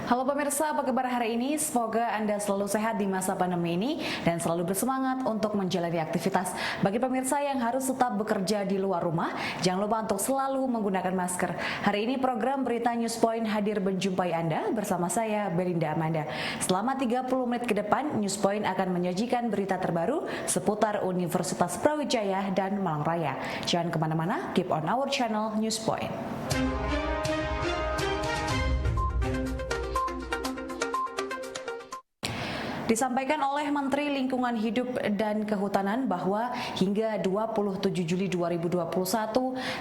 Halo pemirsa, apa kabar hari ini? Semoga Anda selalu sehat di masa pandemi ini dan selalu bersemangat untuk menjalani aktivitas. Bagi pemirsa yang harus tetap bekerja di luar rumah, jangan lupa untuk selalu menggunakan masker. Hari ini program Berita News Point hadir menjumpai Anda bersama saya, Belinda Amanda. Selama 30 menit ke depan, News Point akan menyajikan berita terbaru seputar Universitas Brawijaya dan Malang Raya. Jangan kemana-mana, keep on our channel News Point. Disampaikan oleh Menteri Lingkungan Hidup dan Kehutanan bahwa hingga 27 Juli 2021,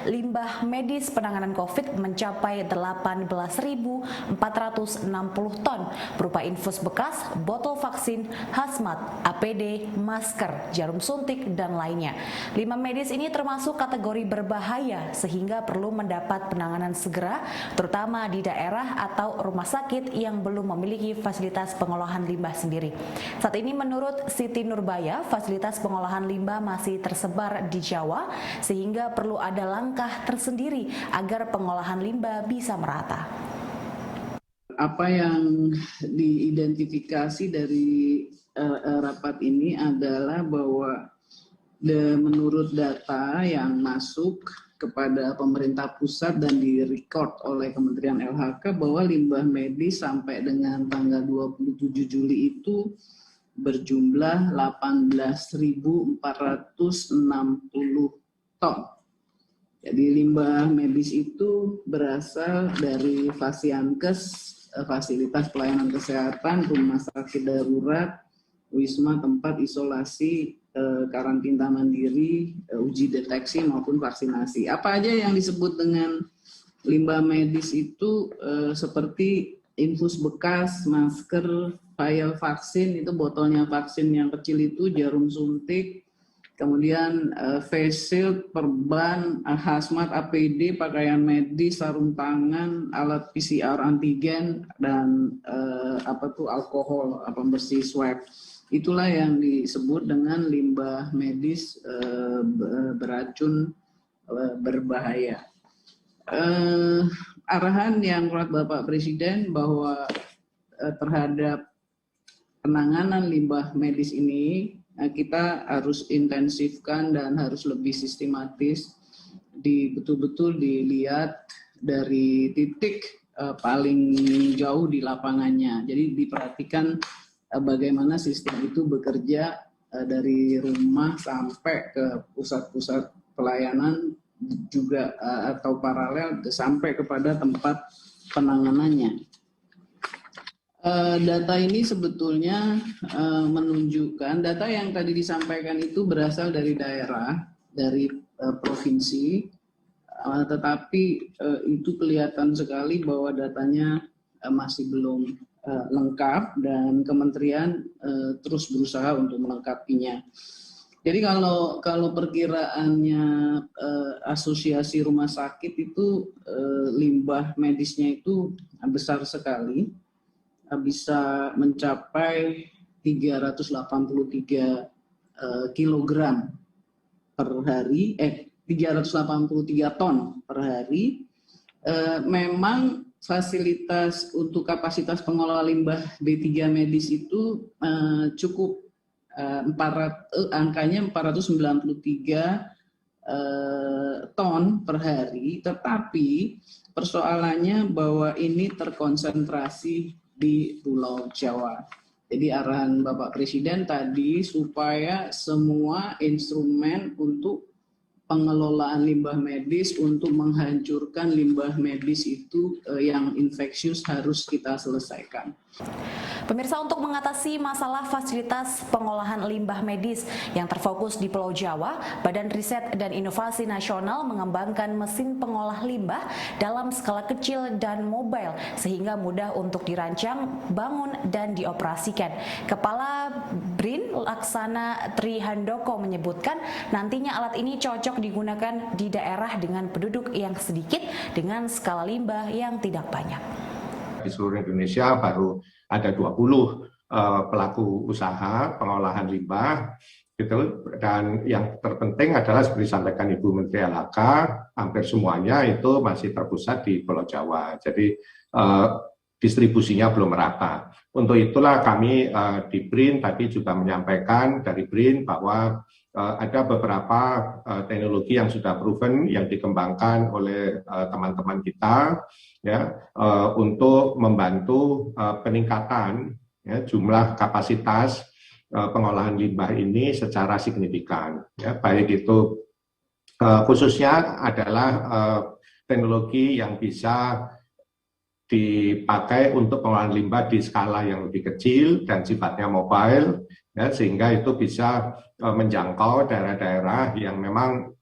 limbah medis penanganan COVID mencapai 18.460 ton berupa infus bekas, botol vaksin, hazmat, APD, masker, jarum suntik, dan lainnya. Limbah medis ini termasuk kategori berbahaya sehingga perlu mendapat penanganan segera, terutama di daerah atau rumah sakit yang belum memiliki fasilitas pengolahan limbah sendiri. Saat ini menurut Siti Nurbaya, fasilitas pengolahan limbah masih tersebar di Jawa sehingga perlu ada langkah tersendiri agar pengolahan limbah bisa merata. Apa yang diidentifikasi dari rapat ini adalah bahwa menurut data yang masuk kepada pemerintah pusat dan direcord oleh Kementerian LHK bahwa limbah medis sampai dengan tanggal 27 Juli itu berjumlah 18.460 ton. Jadi limbah medis itu berasal dari Fasiankes, fasilitas pelayanan kesehatan, rumah sakit darurat, wisma tempat isolasi, karantina mandiri, uji deteksi maupun vaksinasi. Apa aja yang disebut dengan limbah medis itu seperti infus bekas, masker, vial vaksin, itu botolnya vaksin yang kecil itu, jarum suntik, kemudian face shield, perban, hazmat, APD, pakaian medis, sarung tangan, alat PCR antigen, dan alkohol, pembersih swab. Itulah yang disebut dengan limbah medis beracun berbahaya. Arahan yang kuat Bapak Presiden bahwa terhadap penanganan limbah medis ini kita harus intensifkan dan harus lebih sistematis, betul-betul dilihat dari titik paling jauh di lapangannya. Jadi diperhatikan bagaimana sistem itu bekerja dari rumah sampai ke pusat-pusat pelayanan juga atau paralel sampai kepada tempat penanganannya. Data ini sebetulnya menunjukkan, data yang tadi disampaikan itu berasal dari daerah, dari provinsi, tetapi itu kelihatan sekali bahwa datanya masih belum lengkap dan kementerian terus berusaha untuk melengkapinya. Jadi kalau perkiraannya asosiasi rumah sakit itu limbah medisnya itu besar sekali, bisa mencapai 383 kilogram per hari, 383 ton per hari. Memang fasilitas untuk kapasitas pengelola limbah B3 medis itu cukup, angkanya 493 ton per hari, tetapi persoalannya bahwa ini terkonsentrasi di Pulau Jawa. Jadi arahan Bapak Presiden tadi supaya semua instrumen untuk pengelolaan limbah medis, untuk menghancurkan limbah medis itu yang infeksius harus kita selesaikan. Pemirsa, untuk mengatasi masalah fasilitas pengolahan limbah medis yang terfokus di Pulau Jawa, Badan Riset dan Inovasi Nasional mengembangkan mesin pengolah limbah dalam skala kecil dan mobile sehingga mudah untuk dirancang, bangun, dan dioperasikan. Kepala BRIN Laksana Trihandoko menyebutkan nantinya alat ini cocok digunakan di daerah dengan penduduk yang sedikit dengan skala limbah yang tidak banyak. Di seluruh Indonesia baru ada 20 pelaku usaha pengolahan limbah gitu, dan yang terpenting adalah seperti disampaikan Ibu Menteri LHK, hampir semuanya itu masih terpusat di Pulau Jawa. Jadi distribusinya belum merata. Untuk itulah kami di BRIN tadi juga menyampaikan dari BRIN bahwa ada beberapa teknologi yang sudah proven yang dikembangkan oleh teman-teman kita ya untuk membantu peningkatan ya, jumlah kapasitas pengolahan limbah ini secara signifikan. Ya, baik itu khususnya adalah teknologi yang bisa dipakai untuk pengolahan limbah di skala yang lebih kecil dan sifatnya mobile, ya, sehingga itu bisa menjangkau daerah-daerah yang memang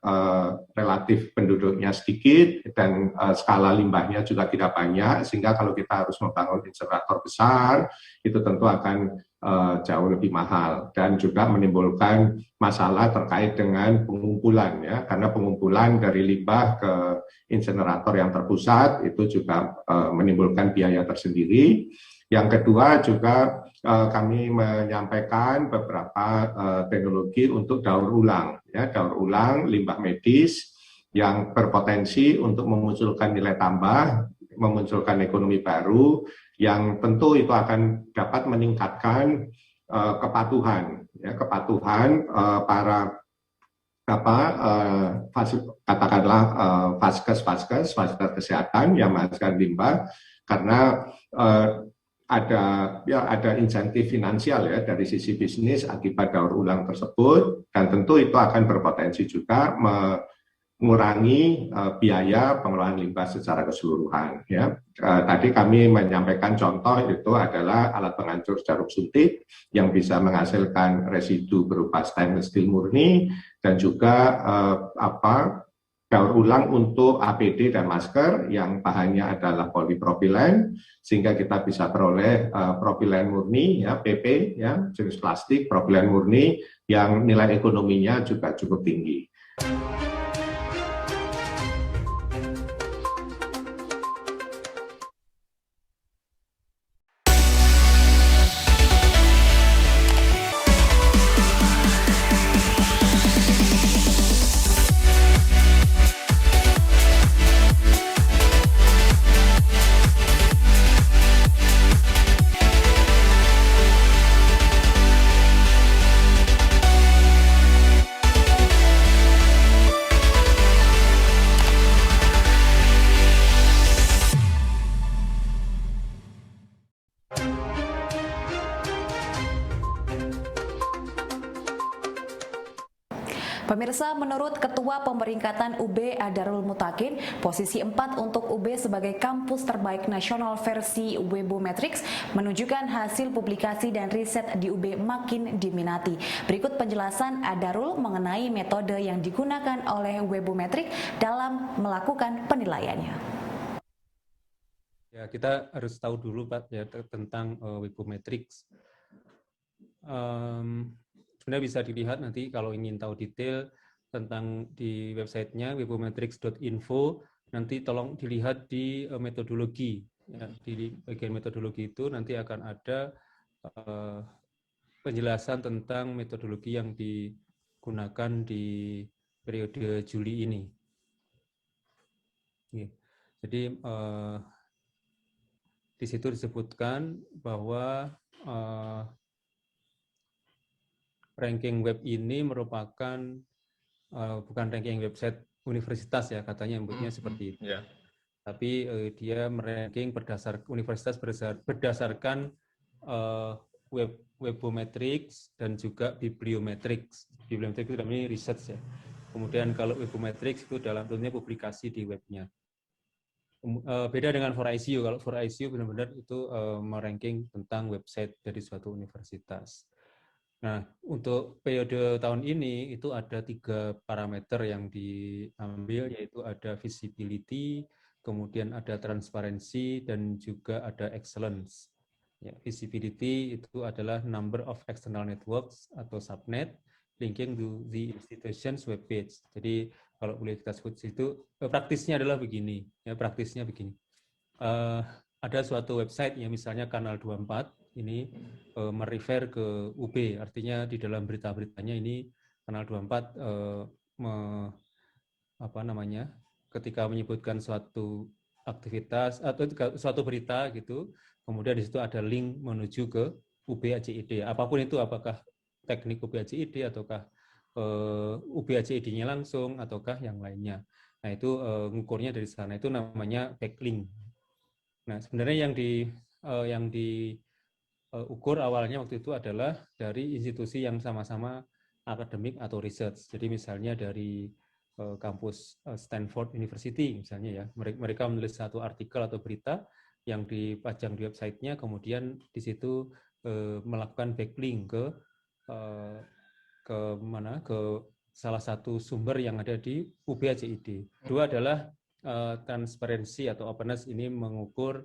relatif penduduknya sedikit dan skala limbahnya juga tidak banyak, sehingga kalau kita harus membangun insenerator besar, itu tentu akan jauh lebih mahal dan juga menimbulkan masalah terkait dengan pengumpulan ya, karena pengumpulan dari limbah ke insenerator yang terpusat itu juga menimbulkan biaya tersendiri. Yang kedua juga kami menyampaikan beberapa teknologi untuk daur ulang ya, daur ulang limbah medis yang berpotensi untuk memunculkan nilai tambah, memunculkan ekonomi baru yang tentu itu akan dapat meningkatkan kepatuhan ya, kepatuhan para katakanlah vaskes kesehatan yang menghasilkan limbah, karena ada insentif finansial ya dari sisi bisnis akibat daur ulang tersebut, dan tentu itu akan berpotensi juga mengurangi biaya pengelolaan limbah secara keseluruhan. Ya. Tadi kami menyampaikan contoh itu adalah alat penghancur jarum suntik yang bisa menghasilkan residu berupa stainless steel murni dan juga daur ulang untuk APD dan masker yang bahannya adalah polipropilen, sehingga kita bisa peroleh propilen murni ya, PP ya, jenis plastik propilen murni yang nilai ekonominya juga cukup tinggi. Pemirsa, menurut Ketua Pemeringkatan UB Adarul Mutakin, posisi 4 untuk UB sebagai kampus terbaik nasional versi Webometrics menunjukkan hasil publikasi dan riset di UB makin diminati. Berikut penjelasan Adarul mengenai metode yang digunakan oleh Webometrics dalam melakukan penilaiannya. Ya, kita harus tahu dulu Pak ya tentang Webometrics. Sebenarnya bisa dilihat nanti kalau ingin tahu detail tentang di websitenya webometrics.info, nanti tolong dilihat di metodologi. Ya, di bagian metodologi itu nanti akan ada penjelasan tentang metodologi yang digunakan di periode Juli ini. Jadi di situ disebutkan bahwa ranking web ini merupakan bukan ranking website universitas ya, katanya nyebutnya seperti itu. Yeah. Tapi dia meranking universitas berdasarkan Webometrics dan juga Bibliometrics. Bibliometrics itu namanya research ya. Kemudian kalau Webometrics itu dalam tentunya publikasi di webnya. Beda dengan 4ICU. Kalau 4ICU benar-benar itu meranking tentang website dari suatu universitas. Nah, untuk periode tahun ini itu ada 3 parameter yang diambil, yaitu ada visibility, kemudian ada transparency, dan juga ada excellence. Ya, visibility itu adalah number of external networks atau subnet linking to the institution's web page. Jadi kalau boleh kita sebut itu praktisnya adalah begini. Ya, praktisnya begini. Ada suatu website yang misalnya Kanal 24 ini merefer ke UB, artinya di dalam berita-beritanya ini Kanal 24 ketika menyebutkan suatu aktivitas atau suatu berita gitu, Kemudian di situ ada link menuju ke UB ACID. Apapun itu, apakah teknik UB ACID ataukah UB ACID-nya langsung ataukah yang lainnya. Nah, itu ngukurnya dari sana, itu namanya backlink. Nah, sebenarnya yang diukur awalnya waktu itu adalah dari institusi yang sama-sama akademik atau research. Jadi misalnya dari kampus Stanford University misalnya ya, mereka menulis satu artikel atau berita yang dipajang di websitenya, kemudian di situ melakukan backlink ke mana, ke salah satu sumber yang ada di UB ACID. Kedua adalah transparansi atau openness, ini mengukur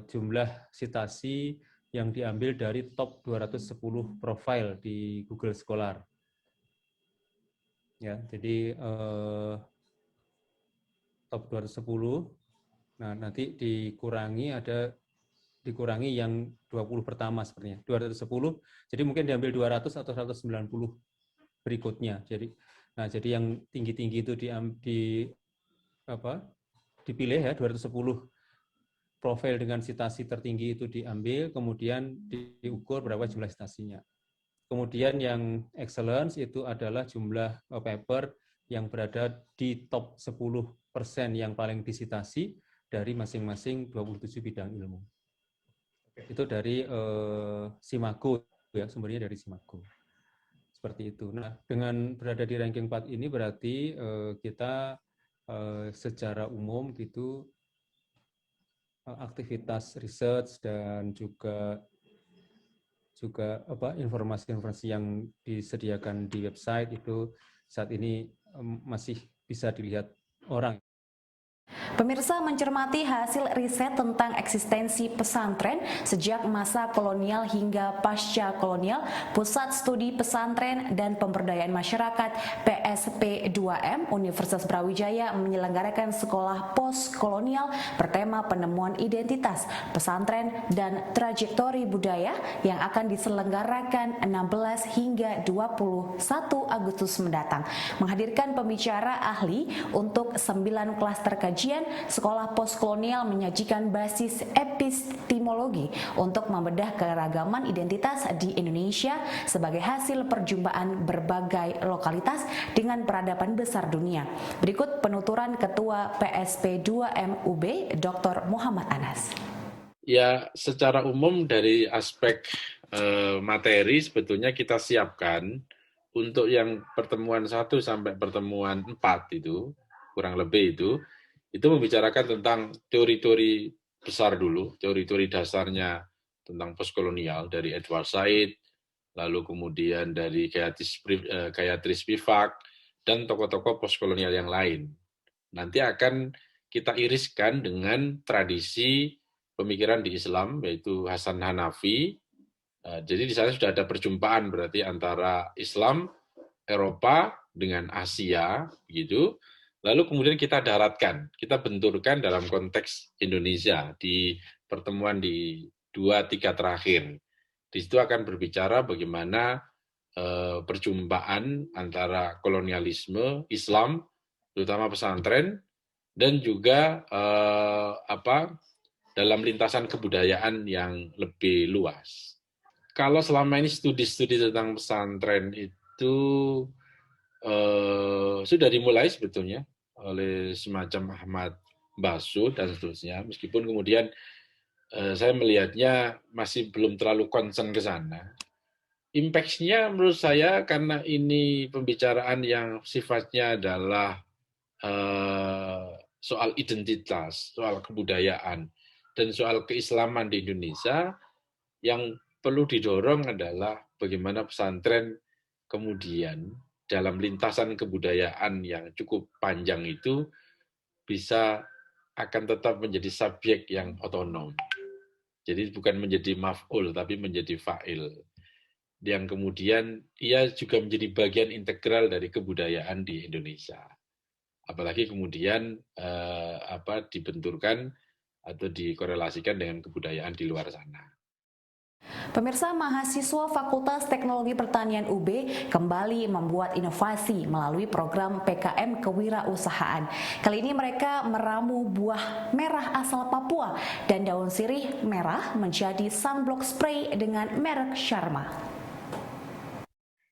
jumlah citasi yang diambil dari top 210 profil di Google Scholar. Ya, jadi top 210. Nah, nanti dikurangi yang 20 pertama sepertinya. 210. Jadi mungkin diambil 200 atau 190 berikutnya. Jadi yang tinggi-tinggi itu dipilih ya, 210 profil dengan citasi tertinggi itu diambil, kemudian diukur berapa jumlah citasinya. Kemudian yang excellence itu adalah jumlah paper yang berada di top 10% yang paling disitasi dari masing-masing 27 bidang ilmu. Itu dari Simago ya, sumbernya dari Simago. Seperti itu. Nah, dengan berada di ranking 4 ini berarti kita secara umum gitu aktivitas research dan juga informasi-informasi yang disediakan di website itu saat ini masih bisa dilihat orang. Pemirsa, mencermati hasil riset tentang eksistensi pesantren sejak masa kolonial hingga pasca kolonial, Pusat Studi Pesantren dan Pemberdayaan Masyarakat PSP2M Universitas Brawijaya menyelenggarakan sekolah post-kolonial bertema penemuan identitas pesantren dan trajektori budaya yang akan diselenggarakan 16 hingga 21 Agustus mendatang. Menghadirkan pembicara ahli untuk 9 klaster kajian, sekolah postkolonial menyajikan basis epistemologi untuk membedah keragaman identitas di Indonesia sebagai hasil perjumpaan berbagai lokalitas dengan peradaban besar dunia. Berikut penuturan Ketua PSP2M UB, Dr. Muhammad Anas. Ya, secara umum dari aspek materi sebetulnya kita siapkan untuk yang pertemuan 1 sampai pertemuan 4 itu, kurang lebih itu membicarakan tentang teori-teori besar dulu, teori-teori dasarnya tentang postkolonial dari Edward Said, lalu kemudian dari Gayatri Spivak, dan tokoh-tokoh postkolonial yang lain. Nanti akan kita iriskan dengan tradisi pemikiran di Islam, yaitu Hasan Hanafi. Jadi di sana sudah ada perjumpaan berarti antara Islam, Eropa dengan Asia, gitu. Lalu kemudian kita daratkan, kita benturkan dalam konteks Indonesia di pertemuan di 2-3 terakhir. Di situ akan berbicara bagaimana perjumpaan antara kolonialisme, Islam, terutama pesantren, dan juga dalam lintasan kebudayaan yang lebih luas. Kalau selama ini studi-studi tentang pesantren itu sudah dimulai sebetulnya oleh semacam Ahmad Basu dan seterusnya, meskipun kemudian saya melihatnya masih belum terlalu concern ke sana. Impact-nya menurut saya karena ini pembicaraan yang sifatnya adalah soal identitas, soal kebudayaan, dan soal keislaman di Indonesia, yang perlu didorong adalah bagaimana pesantren kemudian dalam lintasan kebudayaan yang cukup panjang itu bisa akan tetap menjadi subjek yang otonom. Jadi bukan menjadi maf'ul, tapi menjadi fa'il. Yang kemudian ia juga menjadi bagian integral dari kebudayaan di Indonesia. Apalagi kemudian dibenturkan atau dikorelasikan dengan kebudayaan di luar sana. Pemirsa, mahasiswa Fakultas Teknologi Pertanian UB kembali membuat inovasi melalui program PKM Kewirausahaan. Kali ini mereka meramu buah merah asal Papua dan daun sirih merah menjadi sunblock spray dengan merek Sharma.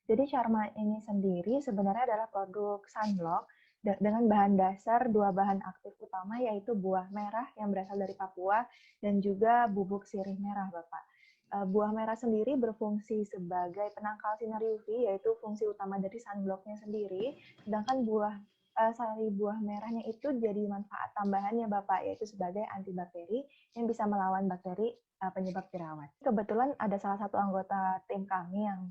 Jadi Sharma ini sendiri sebenarnya adalah produk sunblock dengan bahan dasar dua bahan aktif utama, yaitu buah merah yang berasal dari Papua dan juga bubuk sirih merah, Bapak. Buah merah sendiri berfungsi sebagai penangkal sinar UV, yaitu fungsi utama dari sunblocknya sendiri, sedangkan sari buah merahnya itu jadi manfaat tambahannya, Bapak, yaitu sebagai antibakteri yang bisa melawan bakteri penyebab jerawat. Kebetulan ada salah satu anggota tim kami yang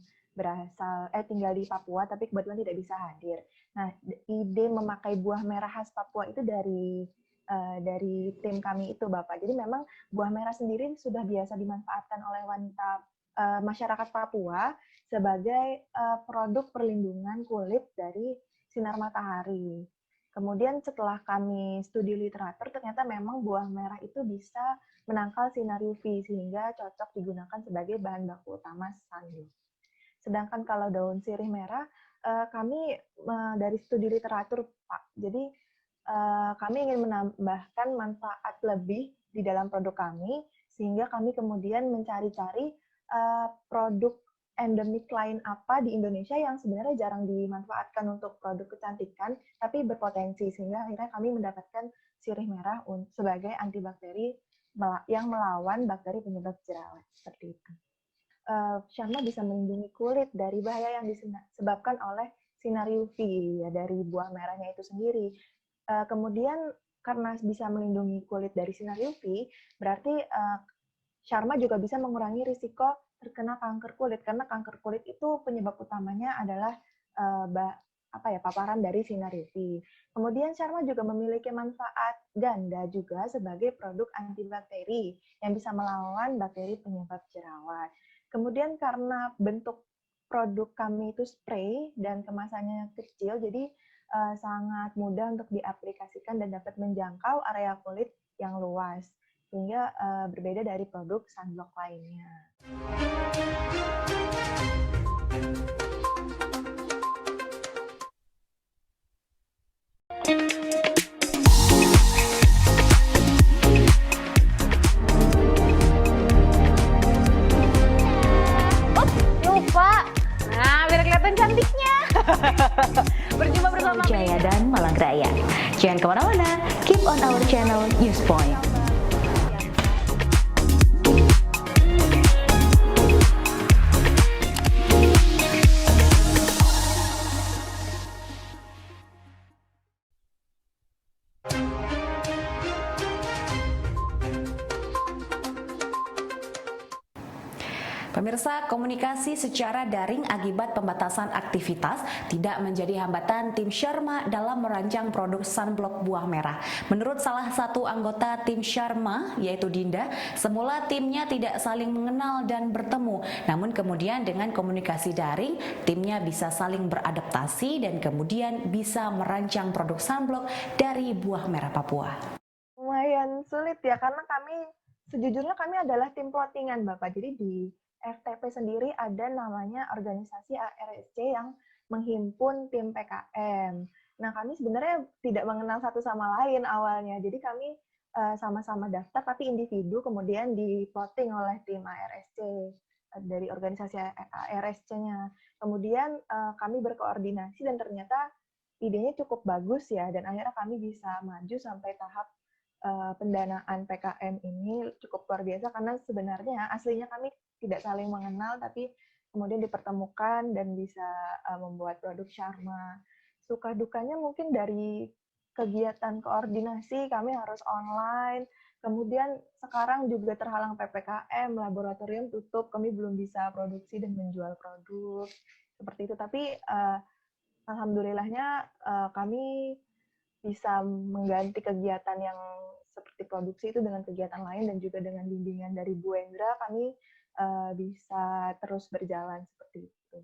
tinggal di Papua tapi kebetulan tidak bisa hadir. Nah, ide memakai buah merah khas Papua itu dari tim kami itu, Bapak. Jadi memang buah merah sendiri sudah biasa dimanfaatkan oleh wanita masyarakat Papua sebagai produk perlindungan kulit dari sinar matahari. Kemudian setelah kami studi literatur, ternyata memang buah merah itu bisa menangkal sinar UV sehingga cocok digunakan sebagai bahan baku utama sunblock. Sedangkan kalau daun sirih merah, kami dari studi literatur, Pak. Jadi kami ingin menambahkan manfaat lebih di dalam produk kami, sehingga kami kemudian mencari-cari produk endemik lain apa di Indonesia yang sebenarnya jarang dimanfaatkan untuk produk kecantikan, tapi berpotensi, sehingga akhirnya kami mendapatkan sirih merah sebagai antibakteri yang melawan bakteri penyebab jerawat, seperti itu. Sharma bisa melindungi kulit dari bahaya yang disebabkan oleh sinar UV ya, dari buah merahnya itu sendiri. Kemudian karena bisa melindungi kulit dari sinar UV, berarti Sharma juga bisa mengurangi risiko terkena kanker kulit, karena kanker kulit itu penyebab utamanya adalah paparan dari sinar UV. Kemudian Sharma juga memiliki manfaat ganda juga sebagai produk antibakteri yang bisa melawan bakteri penyebab jerawat. Kemudian karena bentuk produk kami itu spray dan kemasannya kecil, jadi sangat mudah untuk diaplikasikan dan dapat menjangkau area kulit yang luas, sehingga berbeda dari produk sunblock lainnya. Berjumpa bersama Jaya dan Malang Raya. Jangan kemana-mana, keep on our channel News Point. Pemirsa, komunikasi secara daring akibat pembatasan aktivitas tidak menjadi hambatan tim Sharma dalam merancang produk sunblock buah merah. Menurut salah satu anggota tim Sharma, yaitu Dinda, semula timnya tidak saling mengenal dan bertemu. Namun kemudian dengan komunikasi daring, timnya bisa saling beradaptasi dan kemudian bisa merancang produk sunblock dari buah merah Papua. Lumayan sulit ya, karena sejujurnya kami adalah tim plottingan, Bapak. Jadi di FTP sendiri ada namanya organisasi ARSC yang menghimpun tim PKM. Nah, kami sebenarnya tidak mengenal satu sama lain awalnya. Jadi kami sama-sama daftar, tapi individu kemudian di-plotting oleh tim ARSC dari organisasi ARSC-nya. Kemudian kami berkoordinasi dan ternyata idenya cukup bagus ya, dan akhirnya kami bisa maju sampai tahap pendanaan PKM ini cukup luar biasa, karena sebenarnya aslinya kami tidak saling mengenal, tapi kemudian dipertemukan dan bisa membuat produk Sharma. Suka dukanya mungkin dari kegiatan koordinasi, kami harus online, kemudian sekarang juga terhalang PPKM, laboratorium tutup, kami belum bisa produksi dan menjual produk, seperti itu. Tapi alhamdulillahnya kami bisa mengganti kegiatan yang seperti produksi itu dengan kegiatan lain, dan juga dengan bimbingan dari Bu Endra kami bisa terus berjalan seperti itu.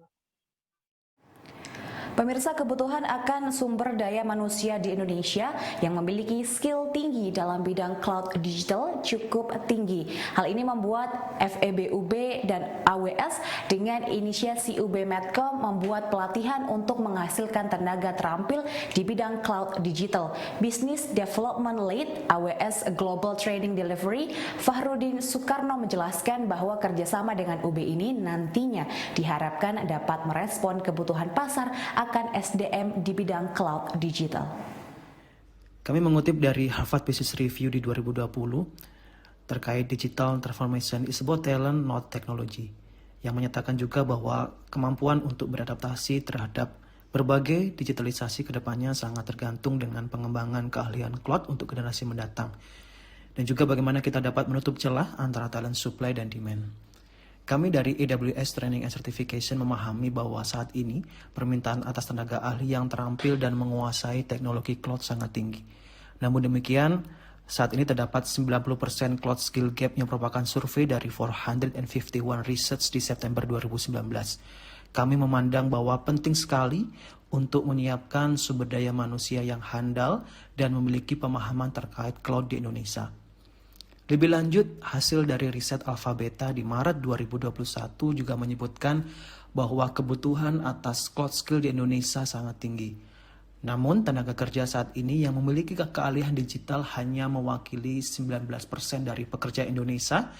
Pemirsa, kebutuhan akan sumber daya manusia di Indonesia yang memiliki skill tinggi dalam bidang cloud digital cukup tinggi. Hal ini membuat FEB UB dan AWS dengan inisiasi UB Medcom membuat pelatihan untuk menghasilkan tenaga terampil di bidang cloud digital. Business Development Lead AWS Global Training Delivery, Fahrudin Soekarno menjelaskan bahwa kerjasama dengan UB ini nantinya diharapkan dapat merespon kebutuhan pasar akan SDM di bidang cloud digital. Kami mengutip dari Harvard Business Review di 2020 terkait digital transformation is about talent, not technology, yang menyatakan juga bahwa kemampuan untuk beradaptasi terhadap berbagai digitalisasi kedepannya sangat tergantung dengan pengembangan keahlian cloud untuk generasi mendatang, dan juga bagaimana kita dapat menutup celah antara talent supply dan demand. Kami dari AWS Training and Certification memahami bahwa saat ini permintaan atas tenaga ahli yang terampil dan menguasai teknologi cloud sangat tinggi. Namun demikian, saat ini terdapat 90% cloud skill gap yang merupakan survei dari 451 Research di September 2019. Kami memandang bahwa penting sekali untuk menyiapkan sumber daya manusia yang handal dan memiliki pemahaman terkait cloud di Indonesia. Lebih lanjut, hasil dari riset Alpha Beta di Maret 2021 juga menyebutkan bahwa kebutuhan atas cloud skill di Indonesia sangat tinggi. Namun, tenaga kerja saat ini yang memiliki keahlian digital hanya mewakili 19% dari pekerja Indonesia,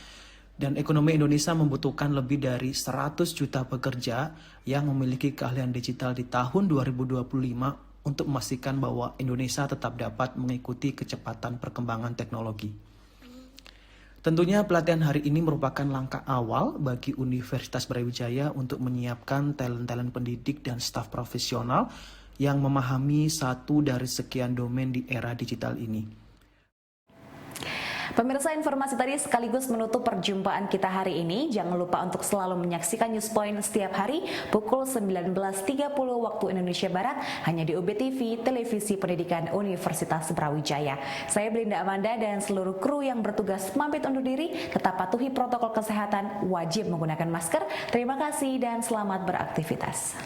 dan ekonomi Indonesia membutuhkan lebih dari 100 juta pekerja yang memiliki keahlian digital di tahun 2025 untuk memastikan bahwa Indonesia tetap dapat mengikuti kecepatan perkembangan teknologi. Tentunya pelatihan hari ini merupakan langkah awal bagi Universitas Brawijaya untuk menyiapkan talent-talent pendidik dan staf profesional yang memahami satu dari sekian domain di era digital ini. Pemirsa, informasi tadi sekaligus menutup perjumpaan kita hari ini. Jangan lupa untuk selalu menyaksikan Newspoint setiap hari pukul 19.30 waktu Indonesia Barat hanya di UB TV, Televisi Pendidikan Universitas Brawijaya. Saya Belinda Amanda dan seluruh kru yang bertugas pamit undur diri. Tetap patuhi protokol kesehatan, wajib menggunakan masker. Terima kasih dan selamat beraktivitas.